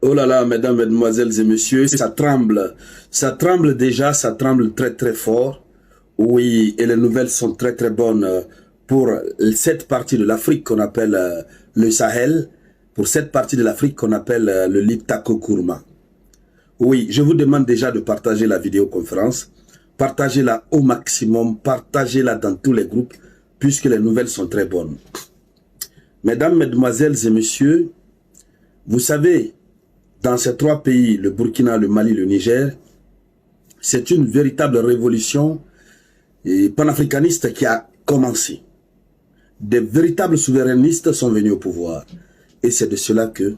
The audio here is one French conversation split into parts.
Oh là là, mesdames, mesdemoiselles et messieurs, ça tremble déjà, ça tremble très très fort. Oui, et les nouvelles sont très très bonnes pour cette partie de l'Afrique qu'on appelle le Sahel, pour cette partie de l'Afrique qu'on appelle le Liptako Gourma. Oui, je vous demande déjà de partager la vidéoconférence, partagez-la au maximum, partagez-la dans tous les groupes, puisque les nouvelles sont très bonnes. Mesdames, mesdemoiselles et messieurs, vous savez, dans ces trois pays, le Burkina, le Mali, le Niger, c'est une véritable révolution panafricaniste qui a commencé. Des véritables souverainistes sont venus au pouvoir. Et c'est de cela que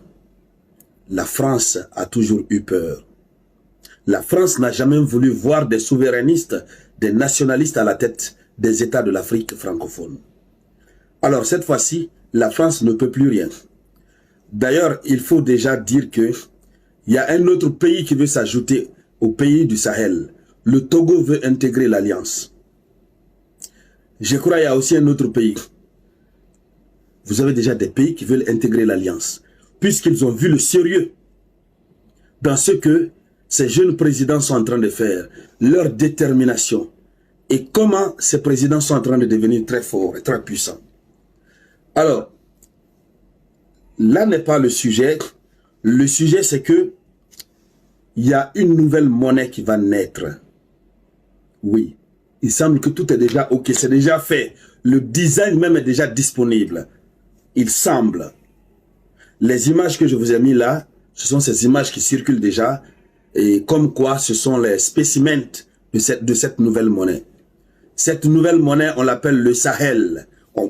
la France a toujours eu peur. La France n'a jamais voulu voir des souverainistes, des nationalistes à la tête des États de l'Afrique francophone. Alors cette fois-ci, la France ne peut plus rien. D'ailleurs, il faut déjà dire que il y a un autre pays qui veut s'ajouter au pays du Sahel. Le Togo veut intégrer l'Alliance. Je crois qu'il y a aussi un autre pays. Vous avez déjà des pays qui veulent intégrer l'Alliance, puisqu'ils ont vu le sérieux dans ce que ces jeunes présidents sont en train de faire, leur détermination, et comment ces présidents sont en train de devenir très forts et très puissants. Alors, là n'est pas le sujet. Le sujet, c'est que il y a une nouvelle monnaie qui va naître. Oui, il semble que tout est déjà OK, c'est déjà fait. Le design même est déjà disponible. Il semble. Les images que je vous ai mis là, ce sont ces images qui circulent déjà, et comme quoi ce sont les spécimens de cette nouvelle monnaie. Cette nouvelle monnaie, on l'appelle le Sahel.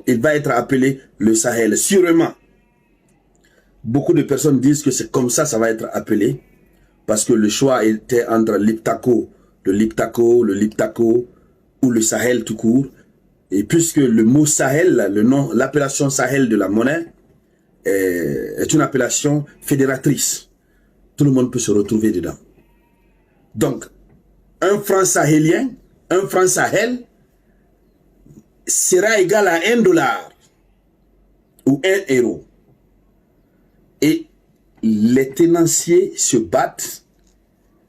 Il va être appelé le Sahel, sûrement. Beaucoup de personnes disent que c'est comme ça va être appelé, parce que le choix était entre le Liptako ou le Sahel tout court. Et puisque le mot Sahel, l'appellation Sahel de la monnaie est une appellation fédératrice. Tout le monde peut se retrouver dedans. Donc, un franc sahélien, un franc Sahel sera égal à $1 ou 1 euro. Et les tenanciers se battent,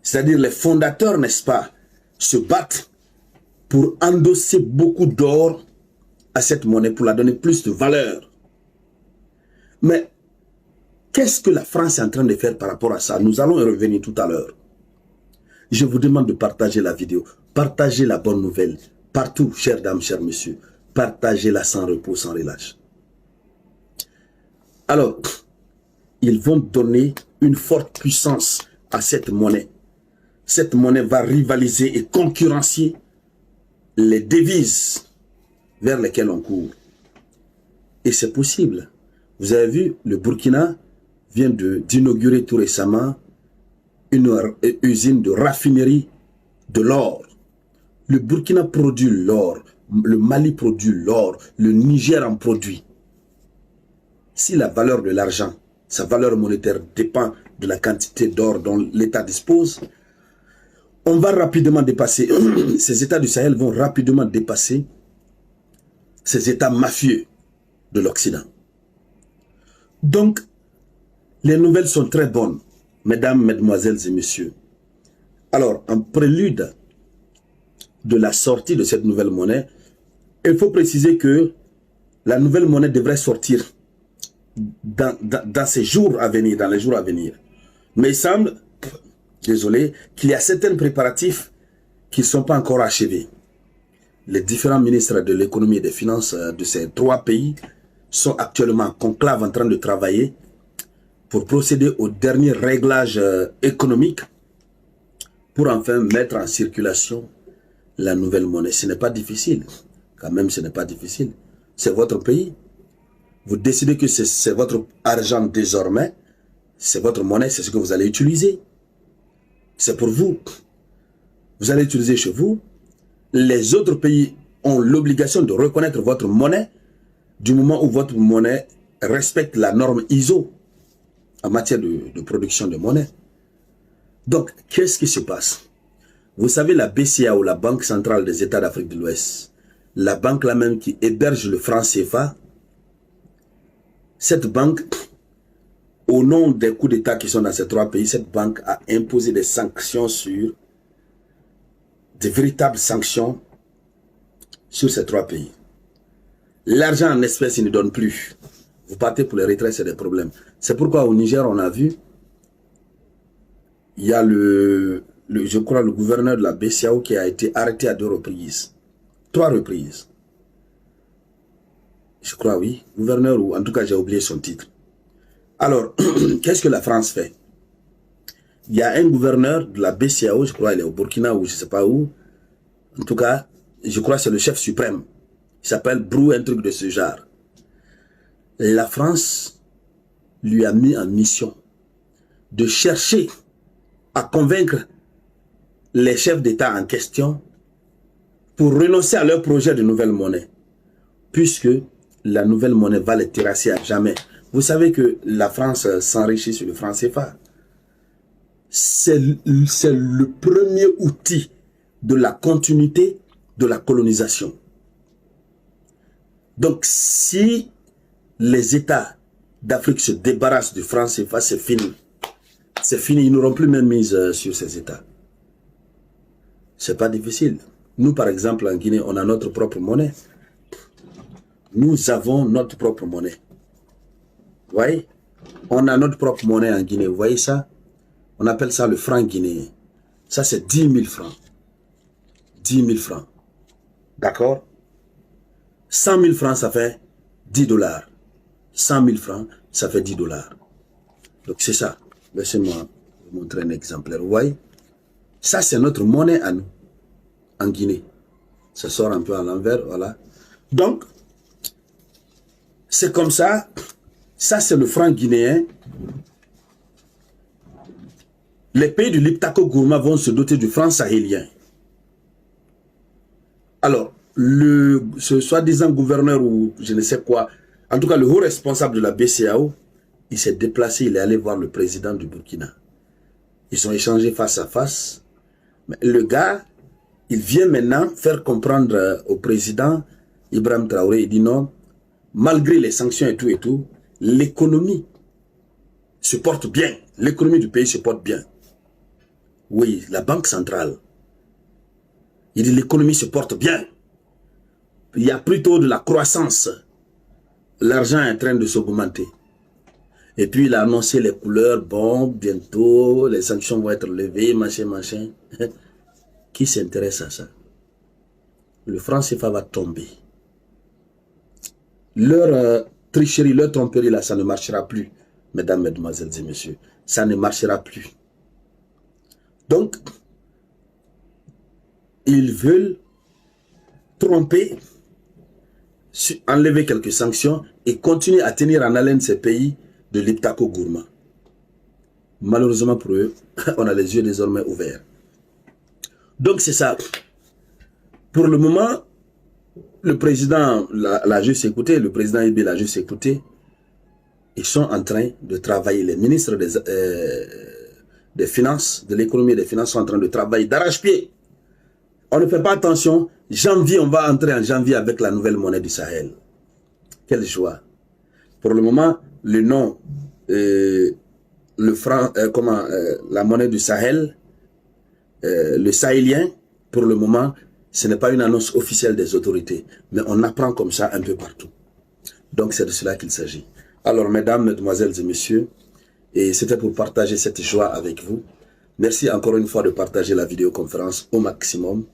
c'est-à-dire les fondateurs, n'est-ce pas, se battent pour endosser beaucoup d'or à cette monnaie, pour la donner plus de valeur. Mais qu'est-ce que la France est en train de faire par rapport à ça? Nous allons y revenir tout à l'heure. Je vous demande de partager la vidéo, partagez la bonne nouvelle, partout, chères dames, chers messieurs, partagez-la sans repos, sans relâche. Alors, ils vont donner une forte puissance à cette monnaie. Cette monnaie va rivaliser et concurrencier les devises vers lesquelles on court. Et c'est possible. Vous avez vu, le Burkina vient d'inaugurer tout récemment une usine de raffinerie de l'or. Le Burkina produit l'or, le Mali produit l'or, le Niger en produit. Si la valeur de l'argent, sa valeur monétaire dépend de la quantité d'or dont l'État dispose, on va rapidement dépasser, ces États du Sahel vont rapidement dépasser ces États mafieux de l'Occident. Donc, les nouvelles sont très bonnes, mesdames, mesdemoiselles et messieurs. Alors, en prélude de la sortie de cette nouvelle monnaie, il faut préciser que la nouvelle monnaie devrait sortir dans ces jours à venir, dans les jours à venir. Mais il semble, désolé, qu'il y a certains préparatifs qui ne sont pas encore achevés. Les différents ministres de l'économie et des finances de ces trois pays sont actuellement en conclave en train de travailler pour procéder au dernier réglage économique pour enfin mettre en circulation la nouvelle monnaie. Ce n'est pas difficile. Quand même, ce n'est pas difficile. C'est votre pays. Vous décidez que c'est votre argent désormais. C'est votre monnaie, c'est ce que vous allez utiliser. C'est pour vous. Vous allez utiliser chez vous. Les autres pays ont l'obligation de reconnaître votre monnaie du moment où votre monnaie respecte la norme ISO en matière de production de monnaie. Donc, qu'est-ce qui se passe? Vous savez, la BCAO, la Banque centrale des États d'Afrique de l'Ouest, la banque là même qui héberge le franc CFA, cette banque au nom des coups d'État qui sont dans ces 3 pays, cette banque a imposé des sanctions sur, des véritables sanctions sur ces 3 pays. L'argent en espèces, il ne donne plus. Vous partez pour les retraits, c'est des problèmes. C'est pourquoi au Niger, on a vu, il y a je crois, le gouverneur de la BCAO qui a été arrêté à 2 reprises. 3 reprises. Je crois, oui. Gouverneur, ou en tout cas, j'ai oublié son titre. Alors, qu'est-ce que la France fait? Il y a un gouverneur de la BCAO, je crois, il est au Burkina ou je ne sais pas où. En tout cas, je crois que c'est le chef suprême. Il s'appelle Brou, un truc de ce genre. La France lui a mis en mission de chercher à convaincre les chefs d'État en question pour renoncer à leur projet de nouvelle monnaie. Puisque la nouvelle monnaie va les terrasser à jamais. Vous savez que la France s'enrichit sur le franc CFA. C'est le premier outil de la continuité de la colonisation. Donc, si les États d'Afrique se débarrassent du franc CFA, c'est fini. C'est fini, ils n'auront plus même mise sur ces États. C'est pas difficile. Nous, par exemple, en Guinée, on a notre propre monnaie. Nous avons notre propre monnaie. Vous voyez? On a notre propre monnaie en Guinée. Vous voyez ça? On appelle ça le franc guinéen. Ça, c'est 10 000 francs. 10 000 francs. D'accord? 100 000 francs, ça fait 10 dollars. 100 000 francs, ça fait 10 dollars. Donc, c'est ça. Laissez-moi vous montrer un exemplaire. Vous voyez? Ça, c'est notre monnaie à nous. En Guinée. Ça sort un peu à l'envers, voilà. Donc, c'est comme ça. Ça, c'est le franc guinéen. Les pays du Liptako Gourma vont se doter du franc sahélien. Alors, ce soi-disant gouverneur ou je ne sais quoi, en tout cas le haut responsable de la BCAO, il s'est déplacé, il est allé voir le président du Burkina. Ils ont échangé face à face. Mais le gars, il vient maintenant faire comprendre au président Ibrahim Traoré, il dit non, malgré les sanctions et tout, l'économie se porte bien. L'économie du pays se porte bien. Oui, la banque centrale. Il dit l'économie se porte bien. Il y a plutôt de la croissance. L'argent est en train de s'augmenter. Et puis il a annoncé les couleurs, bon, bientôt, les sanctions vont être levées, machin. Qui s'intéresse à ça? Le franc CFA va tomber. Leur tricherie, leur tromperie, là, ça ne marchera plus. Mesdames, mesdemoiselles et messieurs, ça ne marchera plus. Donc, ils veulent tromper, enlever quelques sanctions et continuer à tenir en haleine ces pays de l'Iptako Gourma. Malheureusement pour eux, on a les yeux désormais ouverts. Donc c'est ça. Pour le moment, le président l'a juste écouté, le président Ibi l'a juste écouté. Ils sont en train de travailler. Les ministres des Finances, de l'économie et des Finances sont en train de travailler d'arrache-pied. On ne fait pas attention. Janvier, on va entrer en janvier avec la nouvelle monnaie du Sahel. Quelle joie. Pour le moment, le nom, le franc, la monnaie du Sahel, le sahélien, pour le moment, ce n'est pas une annonce officielle des autorités, mais on apprend comme ça un peu partout. Donc c'est de cela qu'il s'agit. Alors mesdames, mesdemoiselles et messieurs, et c'était pour partager cette joie avec vous. Merci encore une fois de partager la vidéoconférence au maximum.